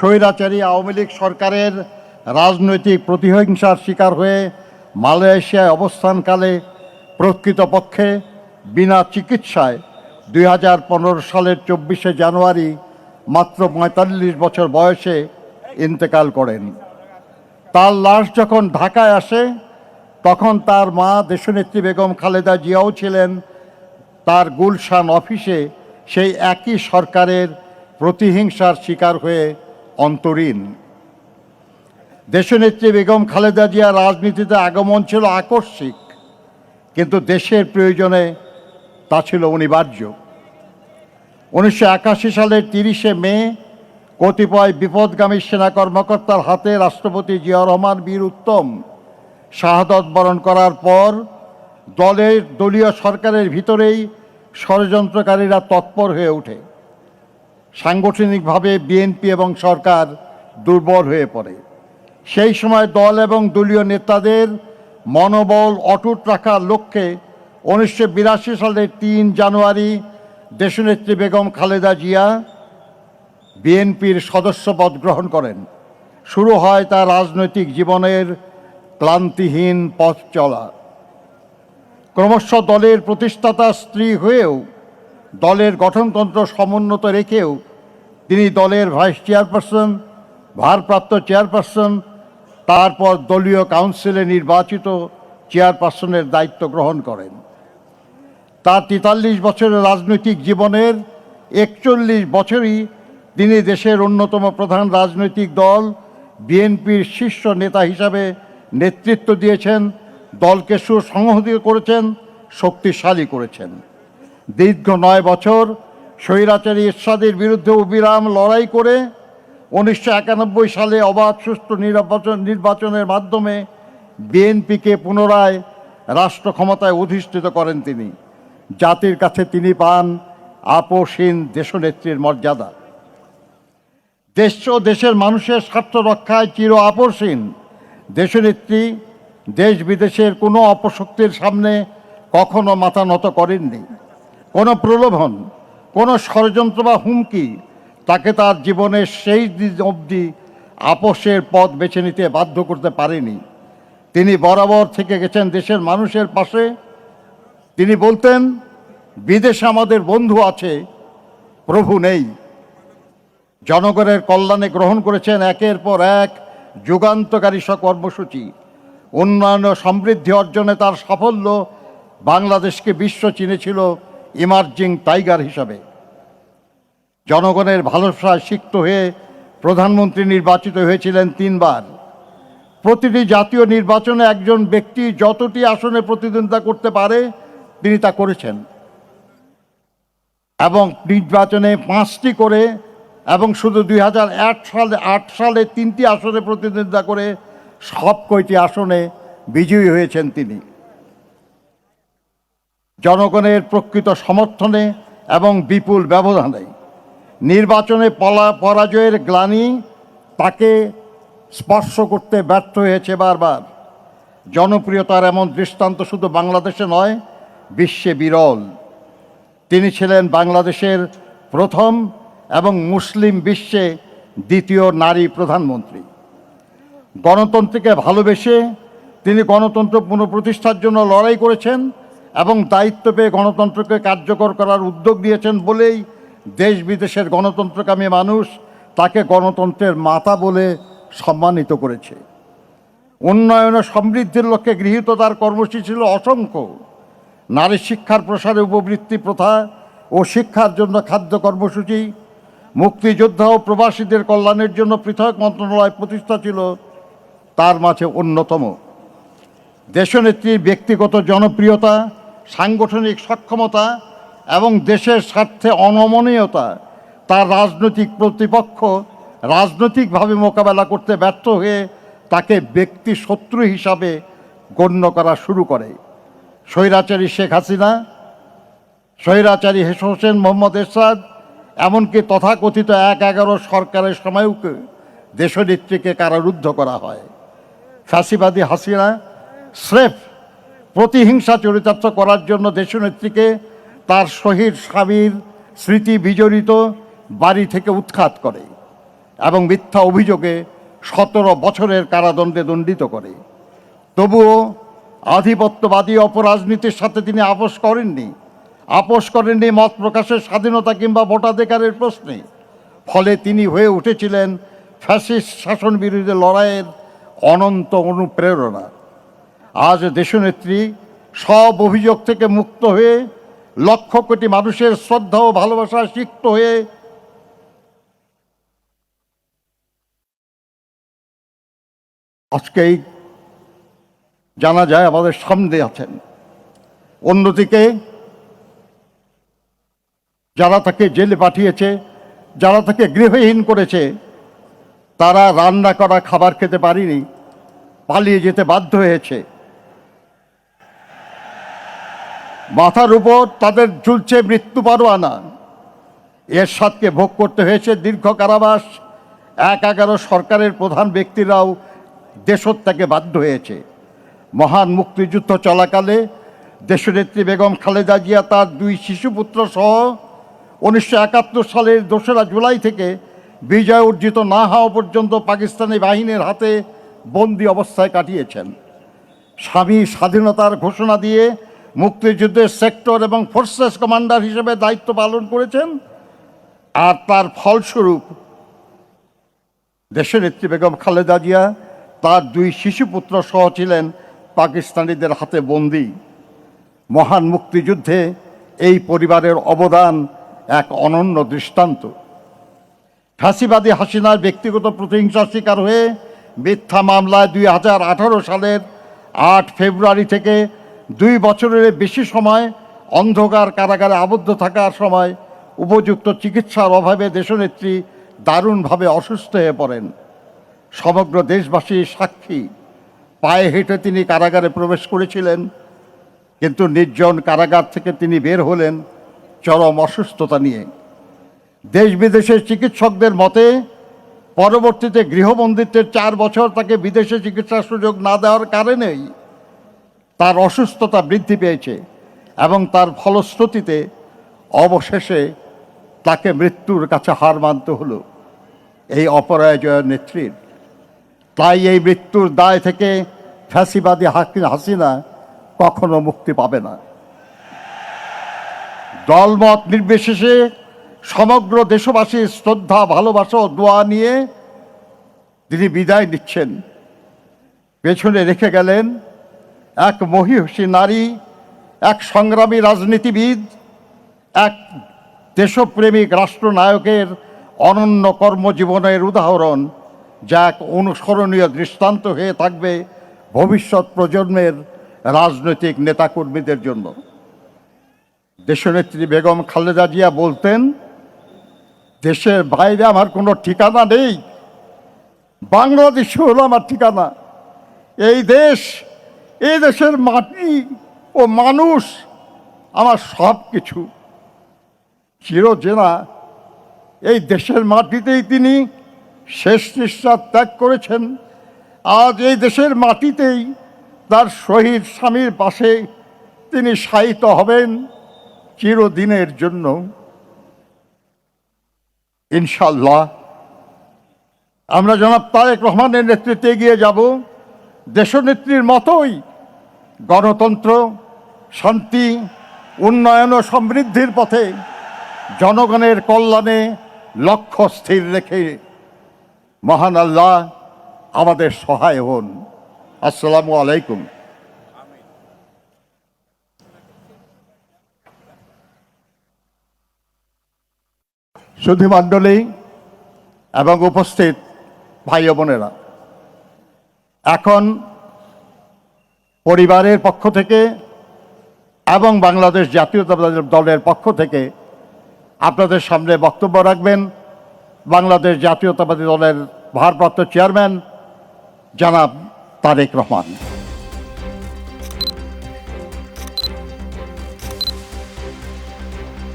স্বৈরাচারী আওয়ামী লীগ সরকারের রাজনৈতিক প্রতিহিংসার শিকার হয়ে মালয়েশিয়ায় অবস্থানকালে প্রকৃতপক্ষে বিনা চিকিৎসায় 2015 সালের 24শে জানুয়ারি মাত্র 45 বছর বয়সে ইন্তেকাল করেন। তার লাশ যখন ঢাকায় আসে তখন তার মা দেশনেত্রী বেগম খালেদা জিয়াও ছিলেন তার গুলশান অফিসে সেই একই সরকারের প্রতিহিংসার শিকার হয়ে অন্তরীণ। দেশনেত্রী বেগম খালেদা জিয়ার রাজনীতিতে আগমন ছিল আকস্মিক, কিন্তু দেশের প্রয়োজনে তা ছিল অনিবার্য। 1981 সালের 30শে মে কতিপয় বিপদগামী সেনা কর্মকর্তার হাতে রাষ্ট্রপতি জিয়াউর রহমান বীর উত্তম শাহাদত বরণ করার পর দলীয় সরকারের ভিতরেই ষড়যন্ত্রকারীরা তৎপর হয়ে ওঠে। সাংগঠনিকভাবে বিএনপি এবং সরকার দুর্বল হয়ে পড়ে। সেই সময় দল এবং দলীয় নেতাদের মনোবল অটুট রাখার লক্ষ্যে 1982 সালের 3 জানুয়ারি দেশনেত্রী বেগম খালেদা জিয়া বিএনপির সদস্যপদ গ্রহণ করেন। শুরু হয় তার রাজনৈতিক জীবনের ক্লান্তিহীন পথ চলা। ক্রমশ দলের প্রতিষ্ঠাতা স্ত্রী হয়েও দলের গঠনতন্ত্র সমুন্নত রেখেও তিনি দলের ভাইস চেয়ারপারসন, ভারপ্রাপ্ত চেয়ারপারসন, তারপর দলীয় কাউন্সিলে নির্বাচিত চেয়ারপারসনের দায়িত্ব গ্রহণ করেন। তার 43 বছরের রাজনৈতিক জীবনের 41 বছরই তিনি দেশের অন্যতম প্রধান রাজনৈতিক দল বিএনপির শীর্ষ নেতা হিসাবে নেতৃত্ব দিয়েছেন, দলকে সুসংহত করেছেন, শক্তিশালী করেছেন। দীর্ঘ 9 বছর স্বৈরাচারী এরশাদের বিরুদ্ধে অবিরাম লড়াই করে 1991 সালে অবাধ সুষ্ঠু নির্বাচনের মাধ্যমে বিএনপিকে পুনরায় রাষ্ট্র ক্ষমতায় অধিষ্ঠিত করেন তিনি। জাতির কাছে তিনি পান আপোষহীন দেশনেত্রীর মর্যাদা। দেশ ও দেশের মানুষের স্বার্থ রক্ষায় চির আপোষহীন দেশনেত্রী দেশ বিদেশের কোনো অপশক্তির সামনে কখনো মাথা নত করেননি। কোনো প্রলোভন, কোনো ষড়যন্ত্র বা হুমকি তাকে তার জীবনের সেই দিন অবধি আপোষের পথ বেছে নিতে বাধ্য করতে পারেনি। তিনি বরাবর থেকে গেছেন দেশের মানুষের পাশে। তিনি বলতেন, বিদেশে আমাদের বন্ধু আছে, প্রভু নেই। জনগণের কল্যাণে গ্রহণ করেছেন একের পর এক যুগান্তকারী সব কর্মসূচি। উন্নয়ন ও সমৃদ্ধি অর্জনে তার সাফল্য বাংলাদেশকে বিশ্ব চিনেছিল ইমার্জিং টাইগার হিসাবে। জনগণের ভালোবাসায় সিক্ত হয়ে প্রধানমন্ত্রী নির্বাচিত হয়েছিলেন 3 বার। প্রতিটি জাতীয় নির্বাচনে একজন ব্যক্তি যতটি আসনে প্রতিদ্বন্দ্বিতা করতে পারে তিনি তা করেছেন, এবং নির্বাচনে 5টি করে, এবং শুধু 2008 সালে 3টি আসনে প্রতিদ্বন্দ্বিতা করে সব কয়টি আসনে বিজয়ী হয়েছেন তিনি। জনগণের প্রকৃত সমর্থনে এবং বিপুল ব্যবধানে নির্বাচনে পরাজয়ের গ্লানি তাকে স্পর্শ করতে ব্যর্থ হয়েছে বারবার। জনপ্রিয়তার এমন দৃষ্টান্ত শুধু বাংলাদেশে নয়, বিশ্বে বিরল। তিনি ছিলেন বাংলাদেশের প্রথম এবং মুসলিম বিশ্বে দ্বিতীয় নারী প্রধানমন্ত্রী। গণতন্ত্রকে ভালোবেসে তিনি গণতন্ত্র পুনঃপ্রতিষ্ঠার জন্য লড়াই করেছেন এবং দায়িত্ব পেয়ে গণতন্ত্রকে কার্যকর করার উদ্যোগ নিয়েছেন বলেই দেশ বিদেশের গণতন্ত্রকামী মানুষ তাকে গণতন্ত্রের মাতা বলে সম্মানিত করেছে। উন্নয়ন ও সমৃদ্ধির লক্ষ্যে গৃহীত তার কর্মসূচি ছিল অসংখ্য। নারী শিক্ষার প্রসারে উপবৃত্তি প্রথা ও শিক্ষার জন্য খাদ্য কর্মসূচি, মুক্তিযোদ্ধা ও প্রবাসীদের কল্যাণের জন্য পৃথক মন্ত্রণালয় প্রতিষ্ঠা ছিল তার মাঝে অন্যতম। দেশনেত্রীর ব্যক্তিগত জনপ্রিয়তা, সাংগঠনিক সক্ষমতা এবং দেশের স্বার্থে অনমনীয়তা তার রাজনৈতিক প্রতিপক্ষ রাজনৈতিকভাবে মোকাবেলা করতে ব্যর্থ হয়ে তাকে ব্যক্তি শত্রু হিসাবে গণ্য করা শুরু করে। স্বৈরাচারী শেখ হাসিনা, স্বৈরাচারী হোসেন মোহাম্মদ এরশাদ, এমনকি তথাকথিত 1/11 সরকারের সময়ও দেশনেত্রীকে কারারুদ্ধ করা হয়। ফ্যাসিবাদী হাসিনা স্রেফ প্রতিহিংসা চরিতার্থ করার জন্য দেশনেত্রীকে তার শহীদ স্বামীর স্মৃতি বিজড়িত বাড়ি থেকে উৎখাত করে এবং মিথ্যা অভিযোগে 17 বছরের কারাদণ্ডে দণ্ডিত করে। তবুও আধিপত্যবাদী অপরাজনীতির সাথে তিনি আপোষ করেননি মত প্রকাশের স্বাধীনতা কিংবা ভোটাধিকারের প্রশ্নে। ফলে তিনি হয়ে উঠেছিলেন ফ্যাসিস্ট শাসন বিরোধী লড়াইয়ের অনন্ত অনুপ্রেরণা। আজ দেশনেত্রী সব অভিযোগ থেকে মুক্ত হয়ে লক্ষ কোটি মানুষের শ্রদ্ধা ও ভালোবাসায় সিক্ত হয়ে আজকেই জানা যায় আমাদের সামনে আছেন। অন্যদিকে যারা তাকে জেলে পাঠিয়েছে, যারা তাকে গৃহহীন করেছে, তারা রান্না করা খাবার খেতে পারেনি, পালিয়ে যেতে বাধ্য হয়েছে। মাথার উপর তাদের ঝুলছে মৃত্যু পরোয়ানা। এরশাদকে ভোগ করতে হয়েছে দীর্ঘ কারাবাস। 11 সরকারের প্রধান ব্যক্তিরাও দেশত্যাগে বাধ্য হয়েছে। মহান মুক্তিযুদ্ধ চলাকালে দেশনেত্রী বেগম খালেদা জিয়া তার 2 শিশুপুত্র সহ 1971 সালের 2রা জুলাই থেকে বিজয় অর্জিত না হওয়া পর্যন্ত পাকিস্তানি বাহিনীর হাতে বন্দি অবস্থায় কাটিয়েছেন। স্বামী স্বাধীনতার ঘোষণা দিয়ে মুক্তিযুদ্ধের সেক্টর এবং ফোর্সেস কমান্ডার হিসেবে দায়িত্ব পালন করেছেন। আর তার ফলস্বরূপ দেশনেত্রী বেগম খালেদা জিয়া তার 2 শিশুপুত্র সহ ছিলেন পাকিস্তানিদের হাতে বন্দী। মহান মুক্তিযুদ্ধে এই পরিবারের অবদান এক অনন্য দৃষ্টান্ত। ফাঁসিবাদী হাসিনার ব্যক্তিগত প্রতিহিংসার শিকার হয়ে মিথ্যা মামলায় 2018 সালের 8 ফেব্রুয়ারি থেকে 2 বছরের বেশি সময় অন্ধকার কারাগারে আবদ্ধ থাকার সময় উপযুক্ত চিকিৎসার অভাবে দেশনেত্রী দারুণভাবে অসুস্থ হয়ে পড়েন। সমগ্র দেশবাসী সাক্ষী। পায়ে হেঁটে তিনি কারাগারে প্রবেশ করেছিলেন, কিন্তু নির্জন কারাগার থেকে তিনি বের হলেন চরম অসুস্থতা নিয়ে। দেশ বিদেশের চিকিৎসকদের মতে পরবর্তীতে গৃহবন্দিত্বের 4 বছর তাকে বিদেশে চিকিৎসার সুযোগ না দেওয়ার কারণেই তার অসুস্থতা বৃদ্ধি পেয়েছে এবং তার ফলশ্রুতিতে অবশেষে তাকে মৃত্যুর কাছে হার মানতে হলো এই অপরাজয় নেত্রীর। তাই এই মৃত্যুর দায় থেকে ফ্যাসিবাদী হাসিনা কখনো মুক্তি পাবে না। দলমত নির্বিশেষে সমগ্র দেশবাসীর শ্রদ্ধা, ভালোবাসা ও দোয়া নিয়ে তিনি বিদায় নিচ্ছেন। পেছনে রেখে গেলেন এক মহিষী নারী, এক সংগ্রামী রাজনীতিবিদ, এক দেশপ্রেমিক রাষ্ট্রনায়কের অনন্য কর্মজীবনের উদাহরণ, যা এক অনুসরণীয় দৃষ্টান্ত হয়ে থাকবে ভবিষ্যৎ প্রজন্মের রাজনৈতিক নেতাকর্মীদের জন্য। দেশনেত্রী বেগম খালেদা জিয়া বলতেন, দেশের বাইরে আমার কোনো ঠিকানা নেই, বাংলাদেশ হলো আমার ঠিকানা। এই দেশের মাটি ও মানুষ আমার সব কিছু। চিরচেনা এই দেশের মাটিতেই তিনি শেষ নিঃশ্বাস ত্যাগ করেছেন। আজ এই দেশের মাটিতেই তার শহীদ স্বামীর পাশে তিনি শায়িত হবেন চিরদিনের জন্য। ইনশাআল্লাহ আমরা জনাব তারেক রহমানের নেতৃত্বে এগিয়ে যাব দেশনেত্রীর মতোই গণতন্ত্র, শান্তি, উন্নয়ন ও সমৃদ্ধির পথে জনগণের কল্যাণে লক্ষ্য স্থির রেখে। মহান আল্লাহ আমাদের সহায় হন। আসসালামু আলাইকুম। সুধীমণ্ডলী এবং উপস্থিত ভাই ও বোনেরা, এখন পরিবারের পক্ষ থেকে এবং বাংলাদেশ জাতীয়তাবাদী দলের পক্ষ থেকে আপনাদের সামনে বক্তব্য রাখবেন বাংলাদেশ জাতীয়তাবাদী দলের ভারপ্রাপ্ত চেয়ারম্যান জনাব তারেক রহমান।